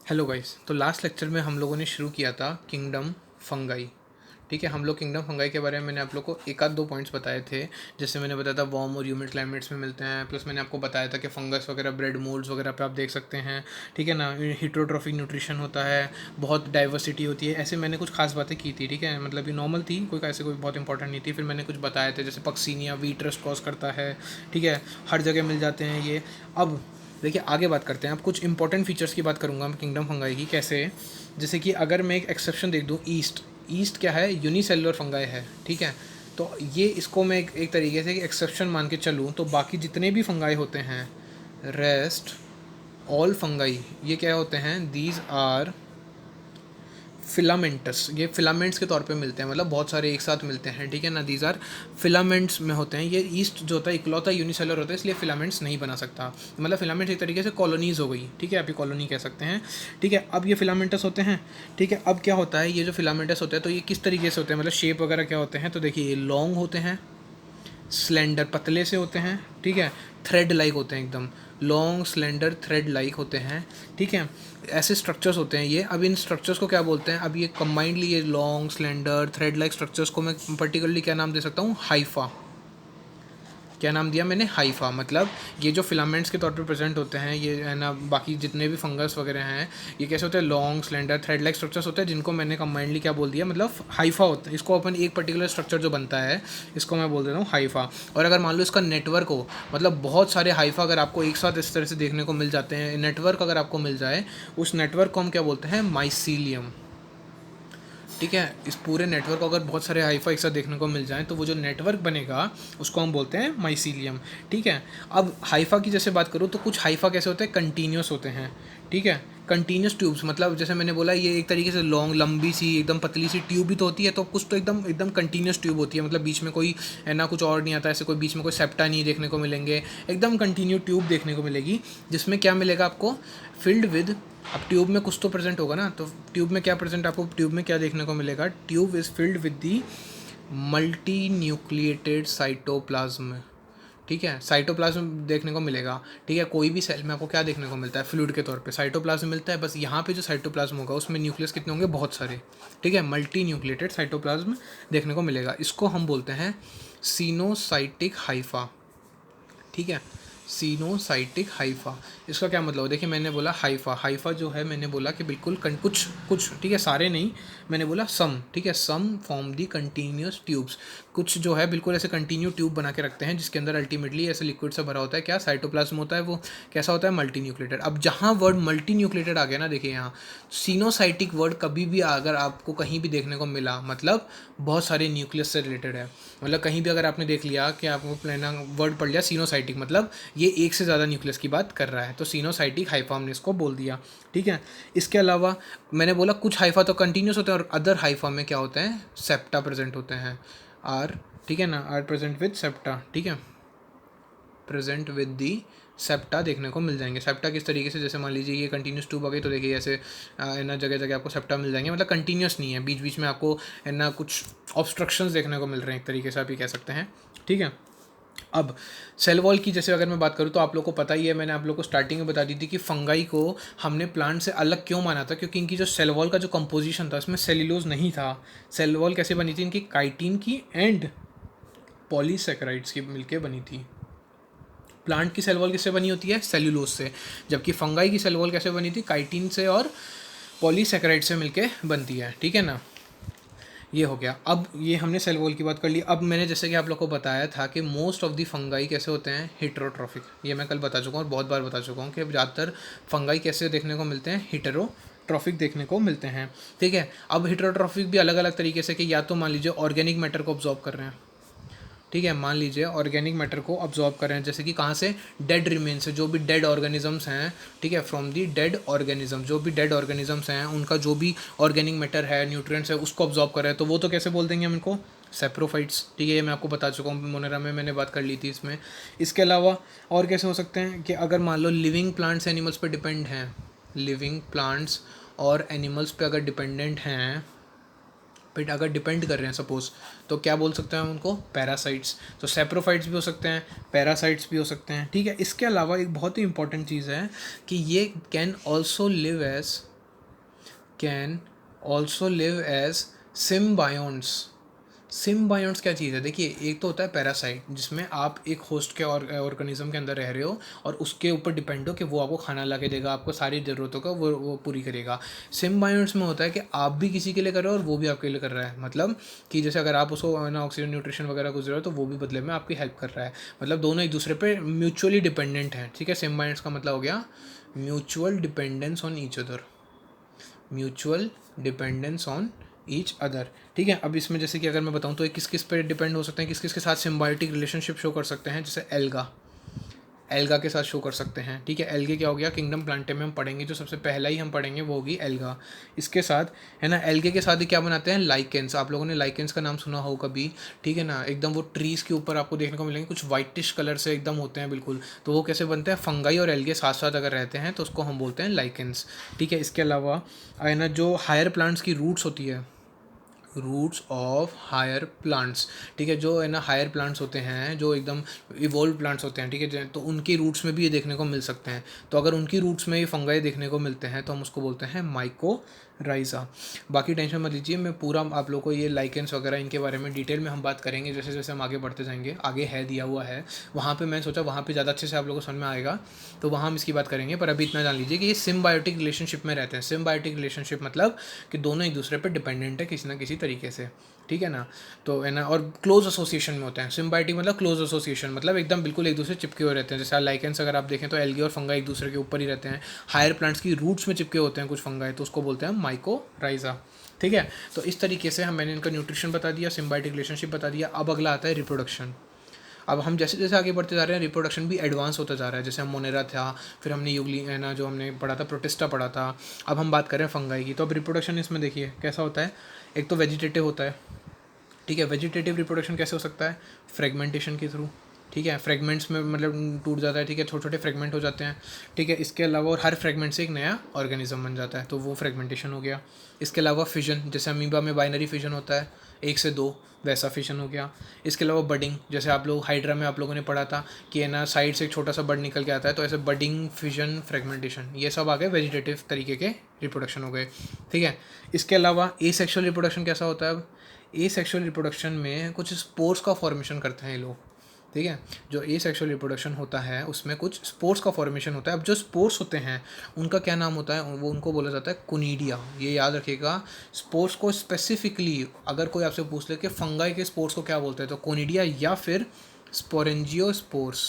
Hello guys. तो last lecture में हम लोगों ने शुरू किया था किंगडम फंगाई। ठीक है, हम लोग किंगडम फंगाई के बारे में मैंने आप लोग को एक आध दो पॉइंट्स बताए थे। जैसे मैंने बताया था वार्म और ह्यूमिड क्लाइमेट्स में मिलते हैं, प्लस मैंने आपको बताया था कि फंगस वगैरह ब्रेड मोल्ड्स वगैरह पे आप देख सकते हैं। ठीक है ना, हिट्रोट्रॉफिक न्यूट्रिशन होता है, बहुत डाइवर्सिटी होती है। ऐसे मैंने कुछ खास बातें की थी। ठीक है, मतलब ये नॉर्मल थी, कोई ऐसे कोई बहुत इंपॉर्टेंट नहीं थी। फिर मैंने कुछ बताए थे जैसे पक्सीनिया वीट रस्ट कॉज करता है। ठीक है, हर जगह मिल जाते हैं ये। अब देखिए आगे बात करते हैं। अब कुछ इंपॉर्टेंट फीचर्स की बात करूंगा मैं किंगडम फंगाई की। कैसे? जैसे कि अगर मैं एक एक्सेप्शन देख दूँ, ईस्ट ईस्ट क्या है, यूनिसेलुलर फंगाई है। ठीक है, तो ये इसको मैं एक तरीके से एक्सेप्शन मान के चलूँ तो बाकी जितने भी फंगाई होते हैं, रेस्ट ऑल फंगाई, ये क्या होते हैं, दीज आर फिलामेंटस। ये फिलामेंट्स के तौर पे मिलते हैं, मतलब बहुत सारे एक साथ मिलते हैं। ठीक है ना, दीज आर फिलामेंट्स में होते हैं। ये ईस्ट जो होता है इकलौता यूनिसेलर होता है, इसलिए फिलामेंट्स नहीं बना सकता। मतलब फिलामेंट्स एक तरीके से कॉलोनीज हो गई। ठीक है, आप ये कॉलोनी कह सकते हैं। ठीक है, अब ये फिलामेंटस होते हैं। ठीक है, अब क्या होता है, ये जो फिलामेंटस होते हैं तो ये किस तरीके से होते हैं, मतलब शेप वगैरह क्या होते हैं, तो देखिए ये लॉन्ग होते हैं, स्लेंडर पतले से होते हैं। ठीक है, थ्रेड लाइक होते हैं, एकदम लॉन्ग स्लेंडर थ्रेड लाइक होते हैं। ठीक है, ऐसे स्ट्रक्चर्स होते हैं ये। अब इन स्ट्रक्चर्स को क्या बोलते हैं, अब ये कंबाइंडली ये long slender thread like structures को मैं पर्टिकुलरली क्या नाम दे सकता हूँ, हाइफा। क्या नाम दिया मैंने, हाइफा। मतलब ये जो फिलामेंट्स के तौर पे प्रेजेंट होते हैं, ये है ना, बाकी जितने भी फंगस वगैरह हैं ये कैसे होते हैं, long slender thread like structures होते हैं, जिनको मैंने कंबाइंडली क्या बोल दिया, मतलब हाइफा होता है। इसको अपन एक पर्टिकुलर स्ट्रक्चर जो बनता है इसको मैं बोल देता हूँ हाइफा। और अगर मान लो इसका नेटवर्क हो, मतलब बहुत सारे हाइफा अगर आपको एक साथ इस तरह से देखने को मिल जाते हैं, नेटवर्क अगर आपको मिल जाए, उस नेटवर्क को हम क्या बोलते हैं, माइसीलियम। ठीक है, इस पूरे नेटवर्क को अगर बहुत सारे हाइफा एक साथ देखने को मिल जाएं तो वो जो नेटवर्क बनेगा उसको हम बोलते हैं माइसीलियम। ठीक है, अब हाइफा की जैसे बात करूँ तो कुछ हाइफा कैसे होते हैं, कंटिन्यूस होते हैं। ठीक है, कंटिन्यूस ट्यूब्स, मतलब जैसे मैंने बोला ये एक तरीके से लॉन्ग लंबी सी एकदम पतली सी ट्यूब भी तो होती है, तो कुछ तो एकदम एकदम कंटिन्यूस ट्यूब होती है, मतलब बीच में कोई है ना कुछ और नहीं आता, ऐसे कोई बीच में कोई सेप्टा नहीं देखने को मिलेंगे, एकदम कंटिन्यू ट्यूब देखने को मिलेगी, जिसमें क्या मिलेगा आपको, फिल्ड विद। अब ट्यूब में कुछ तो प्रेजेंट होगा ना, तो ट्यूब में क्या प्रेजेंट, आपको ट्यूब में क्या देखने को मिलेगा, tube is filled with the multi nucleated cytoplasm. ठीक है, साइटोप्लाज्म देखने को मिलेगा। ठीक है, कोई भी सेल में आपको क्या देखने को मिलता है, फ्लूइड के तौर पे साइटोप्लाज्म मिलता है। बस यहाँ पे जो साइटोप्लाज्म होगा उसमें न्यूक्लियस कितने होंगे, बहुत सारे। ठीक है, मल्टी न्यूक्लिएटेड साइटोप्लाज्म देखने को मिलेगा। इसको हम बोलते हैं सीनोसाइटिक हाइफा। ठीक है, सीनोसाइटिक हाइफा। इसका क्या मतलब है, देखिए मैंने बोला हाइफा, हाइफा जो है मैंने बोला कि बिल्कुल कुछ कुछ, ठीक है, सारे नहीं, मैंने बोला सम। ठीक है, सम फॉर्म दी कंटिन्यूस ट्यूब्स। कुछ जो है बिल्कुल ऐसे कंटिन्यू ट्यूब बना के रखते हैं, जिसके अंदर अल्टीमेटली ऐसे लिक्विड से भरा होता है, क्या साइटोप्लाज्म होता है, वो कैसा होता है, मल्टी न्यूक्लिएटेड। अब जहाँ वर्ड मल्टी न्यूक्लिएटेड आ गया ना, देखिए यहाँ सीनोसाइटिक वर्ड कभी भी अगर आपको कहीं भी देखने को मिला, मतलब बहुत सारे न्यूक्लियस से रिलेटेड है। मतलब कहीं भी अगर आपने देख लिया कि आपको प्लेना वर्ड पढ़ लिया सीनोसाइटिक, मतलब ये एक से ज़्यादा न्यूक्लियस की बात कर रहा है, तो सीनोसाइटिक हाइफा हमने इसको बोल दिया। ठीक है, इसके अलावा मैंने बोला कुछ हाइफा तो कंटिन्यूस होते हैं और अदर हाइफा में क्या होते हैं, सेप्टा प्रेजेंट होते हैं, आर। ठीक है ना, आर प्रेजेंट विद सेप्टा। ठीक है, प्रेजेंट विद दी सेप्टा देखने को मिल जाएंगे। सेप्टा किस तरीके से, जैसे मान लीजिए ये कंटिन्यूस ट्यूब आ गई तो देखिए ऐसे ना जगह जगह आपको सेप्टा मिल जाएंगे, मतलब कंटिन्यूस नहीं है, बीच बीच में आपको है ना कुछ ऑब्स्ट्रक्शंस देखने को मिल रहे हैं, एक तरीके से आप ये कह सकते हैं। ठीक है, अब सेल वॉल की जैसे अगर मैं बात करूँ तो आप लोग को पता ही है, मैंने आप लोग को स्टार्टिंग में बता दी थी कि फंगाई को हमने प्लांट से अलग क्यों माना था, क्योंकि इनकी जो सेल वॉल का जो कंपोजिशन था उसमें सेल्यूलोज नहीं था। सेल वॉल कैसे बनी थी इनकी, काइटिन की एंड पॉलीसेकेराइड्स की मिलके बनी थी। प्लांट की सेल वॉल किससे बनी होती है, सेल्यूलोज से, जबकि फंगाई की सेल वॉल कैसे बनी थी, काइटिन से और पॉलीसेकेराइड से मिलके बनती है। ठीक है ना, ये हो गया। अब ये हमने सेल वॉल की बात कर ली। अब मैंने जैसे कि आप लोग को बताया था कि मोस्ट ऑफ दी फंगाई कैसे होते हैं, हेटेरोट्रॉफिक। ये मैं कल बता चुका हूँ और बहुत बार बता चुका हूँ कि ज़्यादातर फंगाई कैसे देखने को मिलते हैं, हेटेरोट्रॉफिक देखने को मिलते हैं। ठीक है, अब हेटेरोट्रॉफिक भी अलग अलग तरीके से, कि या तो मान लीजिए ऑर्गेनिक मैटर को ऑब्जॉर्व कर रहे हैं। ठीक है, मान लीजिए ऑर्गेनिक मैटर को ऑब्जॉर्व कर रहे हैं, जैसे कि कहाँ से, डेड रिमेन से, जो भी डेड ऑर्गेनिजम्स हैं। ठीक है, फ्रॉम दी डेड ऑर्गेनिज्म, जो भी डेड ऑर्गेनिजम्स हैं उनका जो भी ऑर्गेनिक मैटर है, न्यूट्रिएंट्स है, उसको ऑब्जॉर्व कर रहे हैं, तो वो तो कैसे बोल देंगे हम इनको, सेप्रोफाइट्स। ठीक है, ये मैं आपको बता चुका हूँ, मोनेरा में मैंने बात कर ली थी इसमें। इसके अलावा और कैसे हो सकते हैं, कि अगर मान लो लिविंग प्लांट्स एनिमल्स पर डिपेंड हैं, लिविंग प्लांट्स और एनिमल्स पे अगर डिपेंडेंट हैं, बट अगर डिपेंड कर रहे हैं सपोज, तो क्या बोल सकते हैं हम उनको, पैरासाइट्स। तो सेप्रोफाइट्स भी हो सकते हैं, पैरासाइट्स भी हो सकते हैं। ठीक है, इसके अलावा एक बहुत ही इंपॉर्टेंट चीज़ है कि ये can also live as can also live as symbionts. Symbionts क्या चीज़ है? देखिए, एक तो होता है पैरासाइट, जिसमें आप एक होस्ट के ऑर्गेनिज्म के अंदर रह रहे हो और उसके ऊपर डिपेंड हो कि वो आपको खाना ला के देगा, आपको सारी ज़रूरतों का वो पूरी करेगा। सिम्बायोन्ट्स में होता है कि आप भी किसी के लिए कर रहे हो और वो भी आपके लिए कर रहा है। मतलब कि जैसे अगर आप उसको ना ऑक्सीजन न्यूट्रिशन वगैरह कुछ दे रहे हो तो वो भी बदले में आपकी हेल्प कर रहा है। मतलब दोनों एक दूसरे पर म्यूचुअली डिपेंडेंट हैं। ठीक है, सिम्बायोन्ट्स का मतलब हो गया mutual dependence on each other. Mutual dependence on each other. ठीक है, अब इसमें जैसे कि अगर मैं बताऊं तो ये किस किस पे डिपेंड हो सकते हैं, किस किस के साथ सिम्बायोटिक रिलेशनशिप शो कर सकते हैं। जैसे एल्गा के साथ शो कर सकते हैं। ठीक है, एल्गे क्या हो गया? किंगडम प्लांटे में हम पढ़ेंगे, जो सबसे पहला ही हम पढ़ेंगे वो होगी एल्गा। इसके साथ है ना, एल्गे के साथ ही क्या बनाते हैं? लाइकेंस। आप लोगों ने लाइकेंस का नाम सुना हो कभी? ठीक है ना, एकदम वो ट्रीज़ के ऊपर आपको देखने को मिलेंगे, कुछ वाइटिश कलर से एकदम होते हैं बिल्कुल। तो वो कैसे बनते हैं? फंगाई और एल्गे साथ साथ अगर रहते हैं तो उसको हम बोलते हैं लाइकेंस। ठीक है, इसके अलावा है ना, जो हायर प्लांट्स की रूट्स होती है, रूट्स ऑफ हायर प्लांट्स। ठीक है, जो है ना हायर प्लांट्स होते हैं, जो एकदम इवोल्व प्लांट्स होते हैं, ठीक है, तो उनकी रूट्स में भी ये देखने को मिल सकते हैं। तो अगर उनकी रूट्स में ये फंगाई देखने को मिलते हैं तो हम उसको बोलते हैं माइकोराइजा। बाकी टेंशन मत लीजिए, मैं पूरा आप लोगों को ये लाइकेंस वगैरह इनके बारे में डिटेल में हम बात करेंगे जैसे जैसे हम आगे बढ़ते जाएंगे। आगे है दिया हुआ है वहाँ पे, मैं सोचा वहाँ पे ज़्यादा अच्छे से आप लोगों को समझ में आएगा, तो वहाँ हम इसकी बात करेंगे। पर अभी इतना जान लीजिए कि ये सिम्बायोटिक रिलेशनशिप में रहते हैं। सिम्बायोटिक रिलेशनशिप मतलब कि दोनों एक दूसरे पर डिपेंडेंट है किसी ना किसी तरीके से। ठीक है ना, तो है ना, और क्लोज एसोसिएशन में होते हैं। सिम्बायोटिक मतलब क्लोज एसोसिएशन, मतलब एकदम बिल्कुल एक दूसरे चिपके हुए रहते हैं। जैसे लाइकेंस अगर आप देखें तो एल्गी और फंगा एक दूसरे के ऊपर ही रहते हैं। हायर प्लांट्स की रूट्स में चिपके होते हैं कुछ फंगाई, तो उसको बोलते हैं माइकोराइजा। ठीक है, तो इस तरीके से मैंने इनका न्यूट्रिशन बता दिया, सिम्बायोटिक रिलेशनशिप बता दिया। अब अगला आता है रिप्रोडक्शन। अब हम जैसे जैसे आगे बढ़ते जा रहे हैं रिप्रोडक्शन भी एडवांस होता जा रहा है। जैसे हम मोनेरा था, फिर हमने यूगली है ना जो हमने पढ़ा था, प्रोटिस्टा पढ़ा था, अब हम बात कर रहे हैं फंगाई की। तो अब रिप्रोडक्शन इसमें देखिए कैसा होता है। एक तो वेजिटेटिव होता है। ठीक है, वेजिटेटिव रिप्रोडक्शन कैसे हो सकता है? फ्रेगमेंटेशन के थ्रू। ठीक है, फ्रेगमेंट्स में मतलब टूट जाता है। ठीक है, छोटे छोटे फ्रेगमेंट हो जाते हैं। ठीक है, इसके अलावा और हर फ्रेगमेंट से एक नया ऑर्गेनिज्म बन जाता है, तो वो फ्रेगमेंटेशन हो गया। इसके अलावा फिजन, जैसे अमीबा में बाइनरी फिजन होता है 1 से 2, वैसा फिजन हो गया। इसके अलावा बडिंग, जैसे आप लोग हाइड्रा में आप लोगों ने पढ़ा था कि है ना साइड से एक छोटा सा बड निकल के आता है, तो ऐसे बडिंग, फिजन, फ्रेगमेंटेशन, ये सब आ गए वेजिटेटिव तरीके के रिप्रोडक्शन हो गए। ठीक है, इसके अलावा एसेक्सुअल रिप्रोडक्शन कैसा होता है? अब एसेक्सुअल रिप्रोडक्शन में कुछ स्पोर्स का फॉर्मेशन करते हैं ये लोग। ठीक है, जो एसेक्सुअल रिप्रोडक्शन होता है उसमें कुछ स्पोर्स का फॉर्मेशन होता है। अब जो स्पोर्स होते हैं उनका क्या नाम होता है? वो उनको बोला जाता है कोनिडिया। ये याद रखिएगा। स्पोर्स को स्पेसिफिकली अगर कोई आपसे पूछ ले कि फंगाई के स्पोर्स को क्या बोलते हैं, तो कोनिडिया या फिर स्पोरेंजियोस्पोर्स।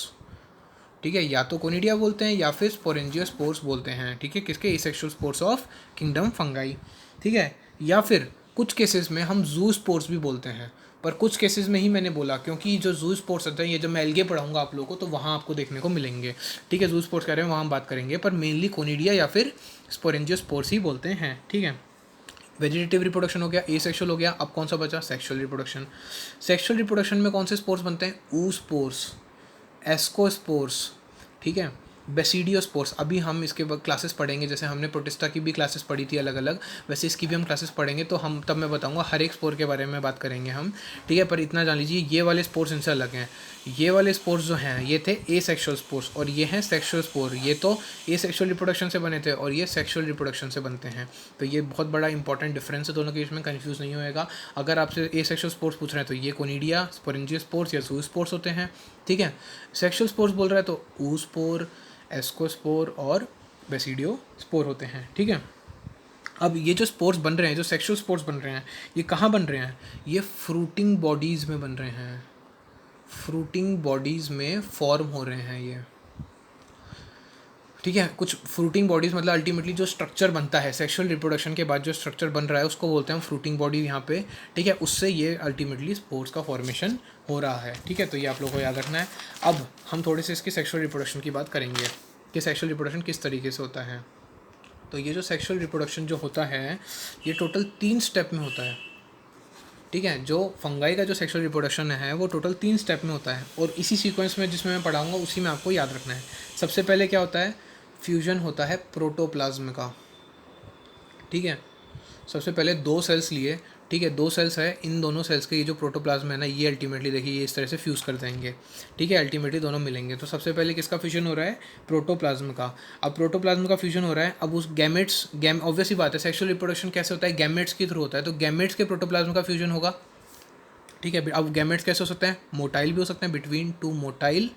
ठीक है, या तो कोनिडिया बोलते हैं या फिर स्पोरेंजियोस्पोर्स बोलते हैं। ठीक है, किसके? Asexual spores of kingdom fungi. ठीक है, या फिर कुछ केसेस में हम जू स्पोर्स भी बोलते हैं, पर कुछ केसेस में ही मैंने बोला क्योंकि जो जू स्पोर्ट्स होते हैं ये जब मैं एल्गे पढ़ाऊंगा आप लोगों को तो वहाँ आपको देखने को मिलेंगे। ठीक है, जू स्पोर्ट्स कह रहे हैं वहाँ हम बात करेंगे, पर मेनली कोनिडिया या फिर स्पोरेंजियोस्पोर्स ही बोलते हैं। ठीक है, वेजिटेटिव रिप्रोडक्शन हो गया, एसेक्सुअल हो गया। अब कौन सा बचा? Sexual reproduction. सेक्सुअल रिप्रोडक्शन में कौन से स्पोर्स बनते हैं? ऊ स्पोर्स, एस्कोस्पोर्स। ठीक है, बेसिडियोस्पोर्स। अभी हम इसके क्लासेस पढ़ेंगे, जैसे हमने प्रोटिस्टा की भी क्लासेस पढ़ी थी अलग अलग, वैसे इसकी भी हम क्लासेस पढ़ेंगे, तो हम तब मैं बताऊंगा हर एक स्पोर के बारे में बात करेंगे हम। ठीक है, पर इतना जान लीजिए ये वाले स्पोर्स इनसे अलग हैं। ये वाले स्पोर्स जो हैं ये थे एसेक्सुअल स्पोर्स और ये हैं सेक्सुअल स्पोर। ये तो एसेक्सुअल रिप्रोडक्शन से बने थे और ये सेक्सुअल रिप्रोडक्शन से बनते हैं। तो ये बहुत बड़ा इंपॉर्टेंट डिफरेंस है दोनों के बीच में, कन्फ्यूज़ नहीं होएगा। अगर आपसे एसेक्सुअल स्पोर्स पूछ रहे हैं तो ये कोनिडिया, स्पोरेंजियोस्पोर्स या जू स्पोर्स होते हैं। ठीक है, सेक्सुअल स्पोर्स बोल रहा है तो ऊ स्पोर, एस्कोस्पोर और बेसिडियोस्पोर होते हैं। ठीक है, अब ये जो स्पोर्स बन रहे हैं, जो सेक्सुअल स्पोर्स बन रहे हैं, ये कहाँ बन रहे हैं? ये फ्रूटिंग बॉडीज़ में बन रहे हैं। फ्रूटिंग बॉडीज़ में फॉर्म हो रहे हैं ये। ठीक है, कुछ फ्रूटिंग बॉडीज़ मतलब अल्टीमेटली जो स्ट्रक्चर बनता है सेक्सुअल रिप्रोडक्शन के बाद, जो स्ट्रक्चर बन रहा है उसको बोलते हैं फ्रूटिंग बॉडी यहाँ पे। ठीक है, उससे ये अल्टीमेटली स्पोर्स का फॉर्मेशन हो रहा है। ठीक है, तो ये आप लोगों को याद रखना है। अब हम थोड़े से इसकी सेक्सुअल रिप्रोडक्शन की बात करेंगे कि सेक्सुअल रिप्रोडक्शन किस तरीके से होता है। तो ये जो सेक्सुअल रिप्रोडक्शन जो होता है ये टोटल 3 स्टेप में होता है। ठीक है, जो फंगाई का जो सेक्सुअल रिप्रोडक्शन है वो टोटल 3 स्टेप में होता है और इसी सीक्वेंस में जिसमें मैं पढ़ाऊँगा उसी में आपको याद रखना है। सबसे पहले क्या होता है? फ्यूजन होता है प्रोटोप्लाज्म का। ठीक है, सबसे पहले 2 सेल्स लिए, ठीक है, 2 सेल्स है, इन दोनों सेल्स के ये जो प्रोटोप्लाज्म है ना, ये अल्टीमेटली देखिए ये इस तरह से फ्यूज़ कर जाएंगे। ठीक है, अल्टीमेटली दोनों मिलेंगे। तो सबसे पहले किसका फ्यूजन हो रहा है? प्रोटोप्लाज्म का। अब प्रोटोप्लाज्म का फ्यूजन हो रहा है, अब उस ऑब्वियस ही बात है, सेक्सुअल रिप्रोडक्शन कैसे होता है? गैमेट्स के थ्रू होता है, तो गैमेट्स के प्रोटोप्लाज्म का फ्यूजन होगा। ठीक है, अब गैमेट्स कैसे हो सकते हैं? मोटाइल भी हो सकते हैं, बिटवीन 2 मोटाइल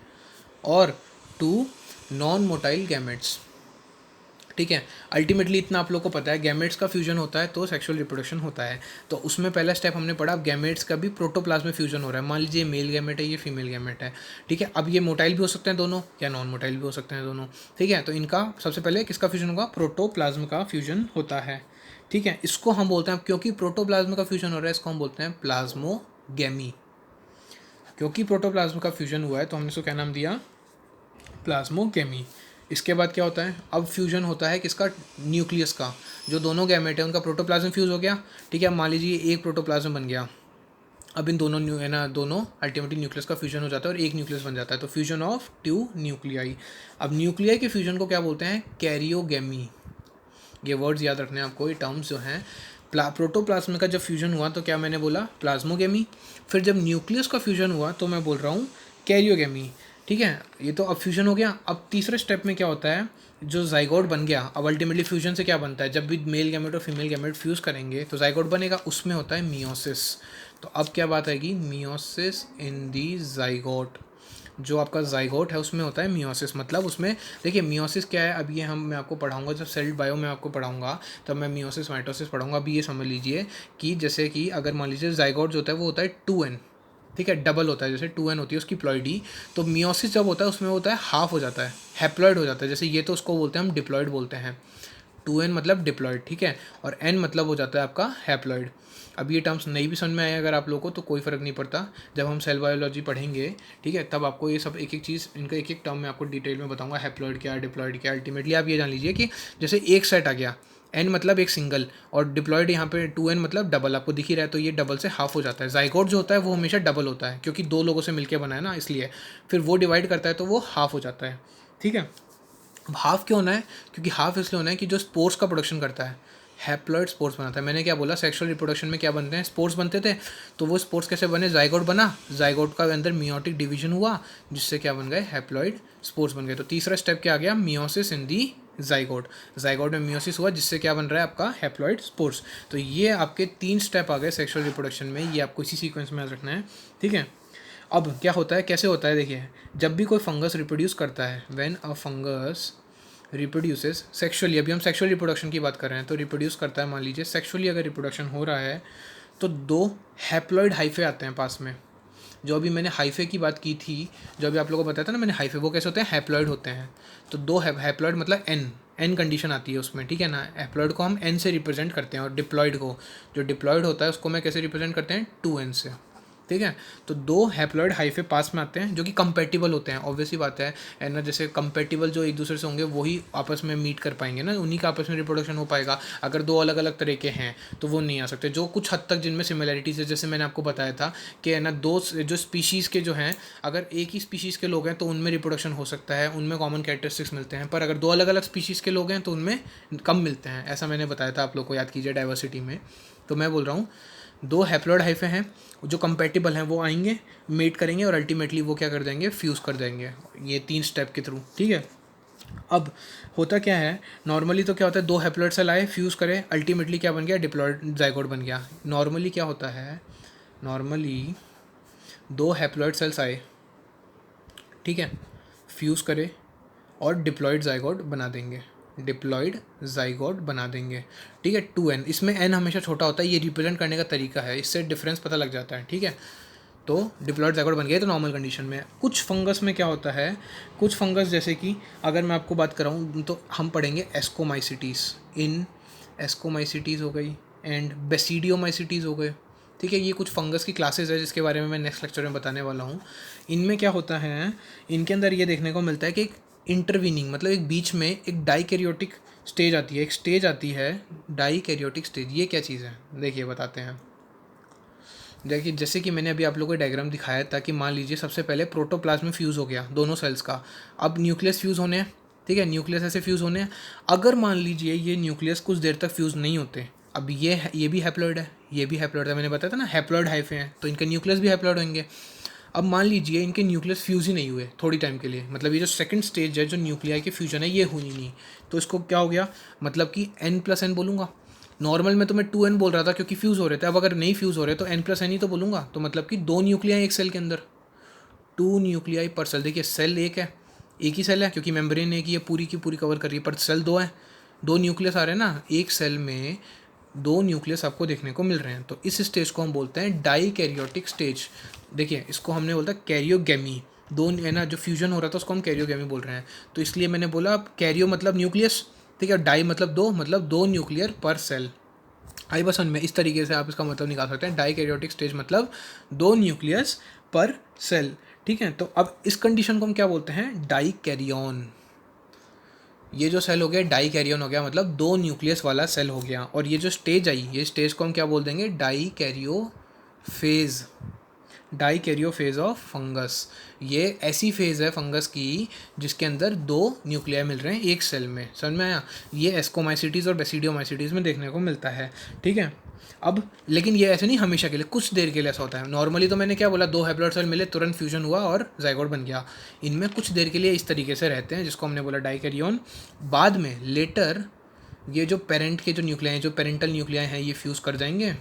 और 2 नॉन मोटाइल गैमेट्स। ठीक है, अल्टीमेटली इतना आप लोग को पता है, गैमेट्स का फ्यूजन होता है तो सेक्सुअल रिप्रोडक्शन होता है। तो उसमें पहला स्टेप हमने पढ़ा, अब गैमेट्स का भी प्रोटोप्लाज्म में फ्यूजन हो रहा है। मान लीजिए मेल गैमेट है, ये फीमेल गैमेट है। ठीक है, अब ये मोटाइल भी हो सकते हैं दोनों, या नॉन मोटाइल भी हो सकते हैं दोनों। ठीक है, तो इनका सबसे पहले किसका फ्यूजन होगा? प्रोटोप्लाज्म का फ्यूजन होता है। ठीक है, इसको हम बोलते हैं, क्योंकि प्रोटोप्लाज्म का फ्यूजन हो रहा है, इसको हम बोलते हैं प्लाज्मोगेमी। क्योंकि प्रोटोप्लाज्म का फ्यूजन हुआ है तो हमने इसको क्या नाम दिया? प्लाज्मोगेमी। इसके बाद क्या होता है? अब फ्यूजन होता है किसका? न्यूक्लियस का। जो दोनों गैमेट है उनका प्रोटोप्लाज्म फ्यूज हो गया। ठीक है, मान लीजिए एक प्रोटोप्लाज्म बन गया, अब इन दोनों है ना, दोनों अल्टीमेटली न्यूक्लियस का फ्यूजन हो जाता है और एक न्यूक्लियस बन जाता है, तो फ्यूजन ऑफ 2 न्यूक्लियाई। अब न्यूक्लियाई के फ्यूजन को क्या बोलते हैं? कैरियोगेमी। ये वर्ड्स याद रखने हैं आपको, ये टर्म्स जो हैं। प्रोटोप्लाज्म का जब फ्यूजन हुआ तो क्या मैंने बोला? प्लाज्मोगेमी। फिर जब न्यूक्लियस का फ्यूजन हुआ तो मैं बोल रहा हूँ कैरियोगेमी। ठीक है, ये तो अब फ्यूजन हो गया। अब तीसरे स्टेप में क्या होता है? जो जाइगोट बन गया, अब अल्टीमेटली फ्यूजन से क्या बनता है? जब भी मेल गैमेट और फीमेल गैमेट फ्यूज करेंगे तो जाइगोट बनेगा, उसमें होता है मियोसिस। तो अब क्या बात आएगी? मियोसिस इन दी जाइगोट। जो आपका जाइगोट है उसमें होता है मियोसिस। मतलब उसमें देखिए मियोसिस क्या है, अब ये मैं आपको पढ़ाऊंगा, जब सेल बायो में आपको पढ़ाऊंगा तब मैं मियोसिस माइटोसिस पढ़ाऊंगा। अभी ये समझ लीजिए कि जैसे कि अगर मान लीजिए जाइगोट जो होता है वो होता है 2n। ठीक है, डबल होता है, जैसे 2n होती है उसकी प्लॉइडी। तो मियोसिस जब होता है उसमें होता है हाफ हो जाता है, हैप्लॉइड हो जाता है। जैसे ये तो उसको बोलते हैं हम डिप्लॉइड बोलते हैं। 2n मतलब डिप्लॉइड। ठीक है, और n मतलब हो जाता है आपका हैप्लॉइड। अब ये टर्म्स नहीं भी समझ में आए अगर आप लोगों को तो कोई फ़र्क नहीं पड़ता, जब हम सेल बायोलॉजी पढ़ेंगे ठीक है तब आपको ये सब एक एक चीज़, इनका एक एक टर्म मैं आपको डिटेल में बताऊंगा, हैप्लॉइड क्या है, डिप्लॉइड क्या है। अल्टीमेटली आप ये जान लीजिए कि जैसे एक सेट आ गया, n मतलब एक सिंगल, और डिप्लॉइड यहाँ पे 2n मतलब डबल, आपको दिख ही रहा है, तो ये डबल से हाफ हो जाता है। जाइगोट जो होता है वो हमेशा डबल होता है, क्योंकि 2 लोगों से मिलकर बना है ना, इसलिए फिर वो डिवाइड करता है तो वो हाफ हो जाता है। ठीक है, अब हाफ क्यों होना है? क्योंकि हाफ इसलिए होना है कि जो स्पोर्स का प्रोडक्शन करता है, हैप्लॉइड स्पोर्स बनाता है। मैंने क्या बोला? सेक्सुअल रिप्रोडक्शन में क्या बनते हैं? स्पोर्स बनते थे। तो वो स्पोर्स कैसे बने? जाइगोट बना, जाइगोट का अंदर मियोटिक डिवीजन हुआ, जिससे क्या बन गए? हैप्लॉइड स्पोर्स बन गए। तो तीसरा स्टेप क्या आ गया? मियोसिस इन दी जाइगोट। जाइगोट में मियोसिस हुआ, जिससे क्या बन रहा है? आपका हैप्लॉइड स्पोर्स। तो ये आपके 3 स्टेप आ गए सेक्सुअल रिप्रोडक्शन में, ये आपको इसी सीक्वेंस में याद रखना है। ठीक है, अब क्या होता है, कैसे होता है? देखिए, जब भी कोई फंगस रिप्रोड्यूस करता है, when a fungus reproduces sexually, अभी हम सेक्सुअल रिप्रोडक्शन की बात कर रहे हैं, तो रिप्रोड्यूस करता है, मान लीजिए सेक्सुअली अगर रिप्रोडक्शन हो रहा है तो 2 हैप्लॉइड हाइफे आते हैं पास में। जो अभी मैंने हाइफे की बात की थी, जो अभी आप लोगों को बताया था ना मैंने हाइफे, वो कैसे होते हैं? हैप्लॉइड होते हैं। तो 2 हैप्लॉइड मतलब एन कंडीशन आती है उसमें। ठीक है ना, हैप्लॉइड को हम एन से रिप्रेजेंट करते हैं, और डिप्लॉइड को, जो डिप्लॉइड होता है उसको मैं कैसे रिप्रेजेंट करते हैं? 2n से। ठीक है, तो 2 हैप्लॉइड हाइफे पास में आते हैं जो कि कंपेटिबल होते हैं, ऑब्वियसली बात है ना। जैसे कंपेटिबल जो एक दूसरे से होंगे वही आपस में मीट कर पाएंगे ना, उन्हीं का आपस में रिप्रोडक्शन हो पाएगा। अगर 2 अलग अलग तरह के हैं तो वो नहीं आ सकते। जो कुछ हद तक जिनमें सिमिलैरिटीज है, जैसे मैंने आपको बताया था कि है ना, 2 जो स्पीशीज़ के जो हैं, अगर एक ही स्पीशीज़ के लोग हैं तो उनमें रिप्रोडक्शन हो सकता है, उनमें कॉमन कैरेक्टरिस्टिक्स मिलते हैं। पर अगर 2 अलग अलग स्पीशीज़ के लोग हैं तो उनमें कम मिलते हैं, ऐसा मैंने बताया था आप लोग को, याद कीजिए डाइवर्सिटी में। तो मैं बोल रहा हूँ 2 हैप्लॉइड हाइफे हैं जो कंपेटिबल हैं, वो आएंगे, मेट करेंगे और अल्टीमेटली वो क्या कर देंगे? फ्यूज़ कर देंगे, ये 3 स्टेप के थ्रू। ठीक है, अब होता क्या है नॉर्मली? तो क्या होता है, 2 हैप्लॉइड सेल आए, फ्यूज़ करे, अल्टीमेटली क्या बन गया? डिप्लॉइड जाइगोट बन गया। नॉर्मली क्या होता है? नॉर्मली 2 हैप्लॉइड सेल्स आए, ठीक है, फ्यूज़ करे और डिप्लॉइड जाइगोट बना देंगे, डिप्लॉइड जाइगोट बना देंगे। ठीक है, 2n, इसमें n हमेशा छोटा होता है, ये रिप्रेजेंट करने का तरीका है, इससे डिफरेंस पता लग जाता है। ठीक है, तो डिप्लॉइड जाइगोट बन गया तो नॉर्मल कंडीशन में। कुछ फंगस में क्या होता है, कुछ फंगस जैसे कि अगर मैं आपको बात कराऊँ तो हम पढ़ेंगे एस्कोमाइसिटीज़, इन एस्कोमाइसिटीज़ हो गई एंड बेसिडियोमाइसिटीज़ हो गए। ठीक है, ये कुछ फंगस की क्लासेस है जिसके बारे में मैं नेक्स्ट लेक्चर में बताने वाला हूँ। इनमें क्या होता है, इनके अंदर ये देखने को मिलता है कि एक इंटरवीनिंग, मतलब एक बीच में एक डाइकैरियोटिक स्टेज आती है, एक स्टेज आती है डाइकैरियोटिक स्टेज। ये क्या चीज़ है? देखिए बताते हैं। देखिए, जैसे कि मैंने अभी आप लोगों को डायग्राम दिखाया था कि मान लीजिए सबसे पहले प्रोटोप्लाज्म में फ्यूज़ हो गया दोनों सेल्स का, अब न्यूक्लियस फ्यूज़ होने हैं। ठीक है, न्यूक्लियस ऐसे फ्यूज़ होने हैं। अगर मान लीजिए ये न्यूक्लियस कुछ देर तक फ्यूज़ नहीं होते, अब ये भी हैप्लॉइड है, ये भी हैप्लॉइड है, मैंने बताया था ना हैप्लॉइड हाइफे हैं, तो इनके न्यूक्लियस भी हैप्लॉइड होंगे। अब मान लीजिए इनके न्यूक्लियस फ्यूज़ ही नहीं हुए थोड़ी टाइम के लिए, मतलब ये जो सेकंड स्टेज है जो न्यूक्लियाई के फ्यूजन है ये हुई नहीं, तो इसको क्या हो गया, मतलब कि n+n बोलूँगा। नॉर्मल में तो मैं 2n बोल रहा था क्योंकि फ्यूज़ हो रहे थे, अब अगर नहीं फ्यूज़ हो रहे तो n+n ही तो बोलूँगा, तो मतलब कि 2 न्यूक्लियाई एक सेल के अंदर, 2 न्यूक्लियाई पर सेल। देखिए सेल एक है, एक ही सेल है क्योंकि मेम्ब्रेन एक ही है, पूरी की पूरी कवर कर रही है, पर सेल 2 है, 2 न्यूक्लियस आ रहे हैं ना, एक सेल में 2 न्यूक्लियस आपको देखने को मिल रहे हैं, तो इस स्टेज को हम बोलते हैं डाई कैरियोटिक स्टेज। देखिए इसको हमने बोलता है कैरियोगेमी, 2 है ना जो फ्यूजन हो रहा था उसको हम कैरियोगेमी बोल रहे हैं, तो इसलिए मैंने बोला कैरियो मतलब न्यूक्लियस, ठीक है, डाई मतलब 2, मतलब 2 न्यूक्लियर पर सेल। आई बस में इस तरीके से आप इसका मतलब निकाल सकते हैं, डाई कैरियोटिक स्टेज मतलब 2 न्यूक्लियस पर सेल, ठीक है। तो अब इस कंडीशन को हम क्या बोलते हैं, डाई कैरियन। ये जो सेल हो गया डाई कैरियन हो गया, मतलब 2 न्यूक्लियस वाला सेल हो गया, और ये जो स्टेज आई ये स्टेज को हम क्या बोल देंगे, dikaryo phase, dikaryo phase of fungus. ये ऐसी फेज़ है फंगस की जिसके अंदर 2 न्यूक्लियाई मिल रहे हैं एक सेल में, समझ में आया। ये एस्कोमाइसिटीज़ और बेसिडियोमाइसिटीज़ में देखने को मिलता है, ठीक है। अब लेकिन ये ऐसे नहीं हमेशा के लिए, कुछ देर के लिए ऐसा होता है। नॉर्मली तो मैंने क्या बोला, 2 हैप्लॉइड सेल मिले तुरंत फ्यूजन हुआ और जाइगोट बन गया, इनमें कुछ देर के लिए इस तरीके से रहते हैं जिसको हमने बोला डाइकैरियन। बाद में लेटर ये जो पेरेंट के जो न्यूक्लियाई हैं, जो पेरेंटल न्यूक्लियाई हैं, ये फ्यूज़ कर जाएंगे,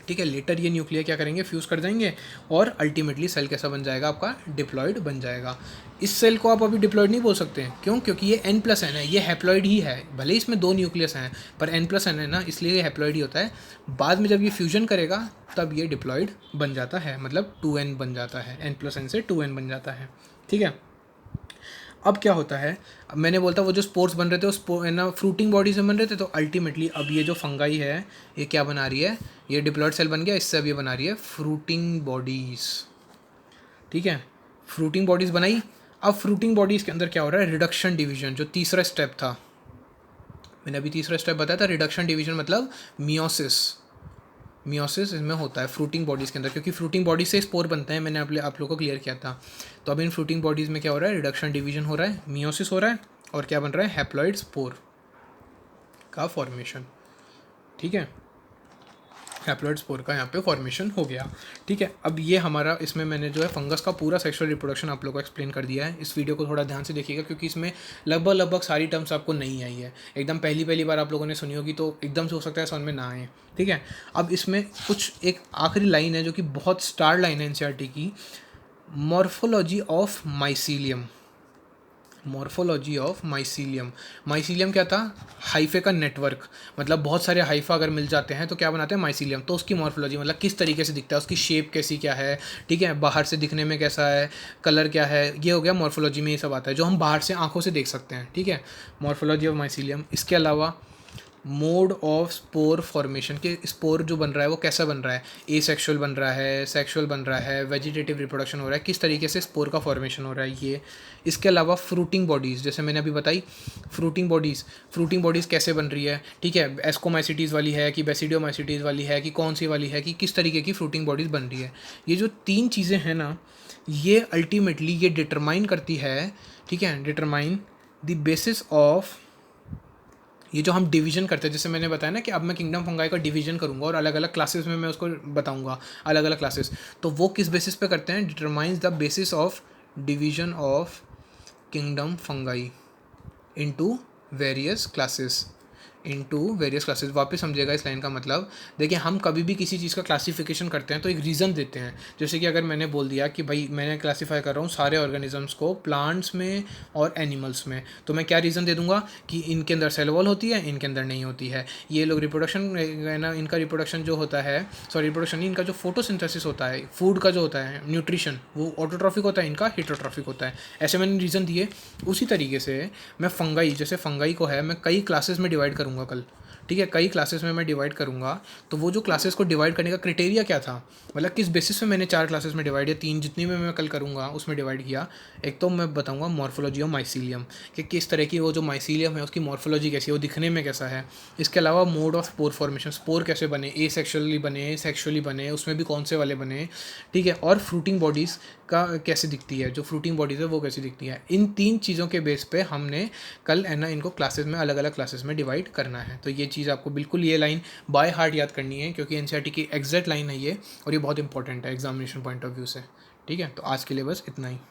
ठीक है। लेटर ये न्यूक्लियर क्या करेंगे, फ्यूज़ कर जाएंगे, और अल्टीमेटली सेल कैसा बन जाएगा आपका, डिप्लॉयड बन जाएगा। इस सेल को आप अभी डिप्लॉयड नहीं बोल सकते हैं, क्यों, क्योंकि ये n+n है, ये हैप्लॉइड ही है, भले इसमें 2 न्यूक्लियस हैं पर n+n है ना, इसलिए ये हैप्लॉइड ही होता है। बाद में जब ये फ्यूजन करेगा तब ये डिप्लॉयड बन जाता है, मतलब 2n बन जाता है, n+n से 2n बन जाता है, ठीक है। अब क्या होता है, अब मैंने बोलता वो जो स्पोर्स बन रहे थे वो है ना फ्रूटिंग बॉडी से बन रहे थे, तो अल्टीमेटली अब ये जो फंगाई है ये क्या बना रही है, ये डिप्लॉयड सेल बन गया, इससे अब ये बना रही है फ्रूटिंग बॉडीज़, ठीक है। फ्रूटिंग बॉडीज़ बनाई। अब फ्रूटिंग बॉडीज़ के अंदर क्या हो रहा है, रिडक्शन डिवीजन, जो तीसरा स्टेप था, मैंने अभी तीसरा स्टेप बताया था, रिडक्शन डिवीजन मतलब मियोसिस। मियोसिस इसमें होता है फ्रूटिंग बॉडीज़ के अंदर, क्योंकि फ्रूटिंग बॉडीज से स्पोर बनते हैं, मैंने आप लोगों को क्लियर किया था। तो अब इन फ्रूटिंग बॉडीज़ में क्या हो रहा है, रिडक्शन डिवीजन हो रहा है, मियोसिस हो रहा है, और क्या बन रहा है, हैप्लॉइड स्पोर का फॉर्मेशन, ठीक है। हैप्लॉइड स्पोर का यहाँ पे फॉर्मेशन हो गया, ठीक है। अब ये हमारा इसमें मैंने जो है फंगस का पूरा सेक्सुअल रिप्रोडक्शन आप लोगों को एक्सप्लेन कर दिया है। इस वीडियो को थोड़ा ध्यान से देखिएगा क्योंकि इसमें लगभग सारी टर्म्स आपको नहीं आई है, एकदम पहली बार आप लोगों ने सुनी होगी तो एकदम से हो सकता है समझ में ना आए, ठीक है। अब इसमें कुछ एक आखिरी लाइन है जो कि बहुत स्टार लाइन है एनसीईआरटी की, morphology of mycelium. Morphology of mycelium, mycelium क्या था, हाइफे का नेटवर्क, मतलब बहुत सारे हाइफा अगर मिल जाते हैं तो क्या बनाते हैं, माइसीलियम। तो उसकी मॉर्फोलॉजी मतलब किस तरीके से दिखता है, उसकी शेप कैसी क्या है, ठीक है, बाहर से दिखने में कैसा है, कलर क्या है, ये हो गया मॉर्फोलॉजी में, ये सब आता है जो हम बाहर से आंखों से देख सकते हैं, ठीक है, मॉर्फोलॉजी ऑफ माइसीलियम। इसके अलावा मोड ऑफ स्पोर फॉर्मेशन, के स्पोर जो बन रहा है वो कैसा बन रहा है, ए सेक्शुअल बन रहा है, सेक्शुअल बन रहा है, वेजिटेटिव रिप्रोडक्शन हो रहा है, किस तरीके से स्पोर का फॉर्मेशन हो रहा है ये। इसके अलावा फ्रूटिंग बॉडीज़, जैसे मैंने अभी बताई फ्रूटिंग बॉडीज़ कैसे बन रही है, ठीक है, एस्कोमाइसिटीज़ वाली है कि बेसिडियोमाइसिटीज़ वाली है कि कौन सी वाली है, कि किस तरीके की फ्रूटिंग बॉडीज़ बन रही है। ये जो 3 चीज़ें हैं ना, ये अल्टीमेटली ये डिटरमाइन करती है, ठीक है, डिटरमाइन द बेसिस ऑफ, ये जो हम डिवीजन करते हैं, जैसे मैंने बताया ना कि अब मैं किंगडम फंगाई का डिवीजन करूंगा और अलग अलग क्लासेस में मैं उसको बताऊंगा, अलग अलग क्लासेस, तो वो किस बेसिस पे करते हैं, determines the basis of division of kingdom fungi into various classes, वापस समझिएगा इस लाइन का मतलब। देखिए हम कभी भी किसी चीज़ का क्लासिफिकेशन करते हैं तो एक रीज़न देते हैं, जैसे कि अगर मैंने बोल दिया कि भाई मैंने क्लासीफाई कर रहा हूँ सारे ऑर्गेनिजम्स को प्लांट्स में और एनिमल्स में, तो मैं क्या रीज़न दे दूंगा कि इनके अंदर सेल वॉल होती है, इनके अंदर नहीं होती है, ये लोग रिप्रोडक्शन है ना, इनका रिप्रोडक्शन जो होता है, सॉरी रिप्रोडक्शन नहीं, इनका जो फोटोसिंथेसिस होता है, फूड का जो होता है न्यूट्रिशन, वो ऑटोट्रॉफिक होता है, इनका हिटोट्रॉफिक होता है, ऐसे मैंने रीज़न दिए। उसी तरीके से मैं फंगाई, जैसे फंगाई को है मैं कई क्लासेस में डिवाइड करूँगा कल, ठीक है, कई क्लासेस में मैं डिवाइड करूँगा, तो वो जो क्लासेस को डिवाइड करने का क्राइटेरिया क्या था, मतलब किस बेसिस पे मैंने 4 क्लासेस में डिवाइड या 3 जितनी में मैं कल करूँगा उसमें डिवाइड किया। एक तो मैं बताऊँगा मॉर्फोलॉजी ऑफ माइसीलियम, कि किस तरह की वो जो माइसीलियम है उसकी मॉर्फोलॉजी कैसी है, वो दिखने में कैसा है। इसके अलावा mode of spore formation, spore कैसे बने, ए सेक्शुअली बने, सेक्शुअली बने, उसमें भी कौन से वाले बने, ठीक है, और फ्रूटिंग बॉडीज़ का कैसे दिखती है, जो फ्रूटिंग बॉडीज़ है वो कैसी दिखती है। इन 3 चीज़ों के बेस पे हमने कल है ना इनको क्लासेस में अलग अलग क्लासेस में डिवाइड करना है। तो ये चीज़ आपको बिल्कुल ये लाइन बाय हार्ट याद करनी है, क्योंकि एनसीईआरटी की एग्जैक्ट लाइन है ये, और ये बहुत इंपॉर्टेंट है एग्जामिनेशन पॉइंट ऑफ व्यू से। ठीक है, तो आज के लिए बस इतना ही।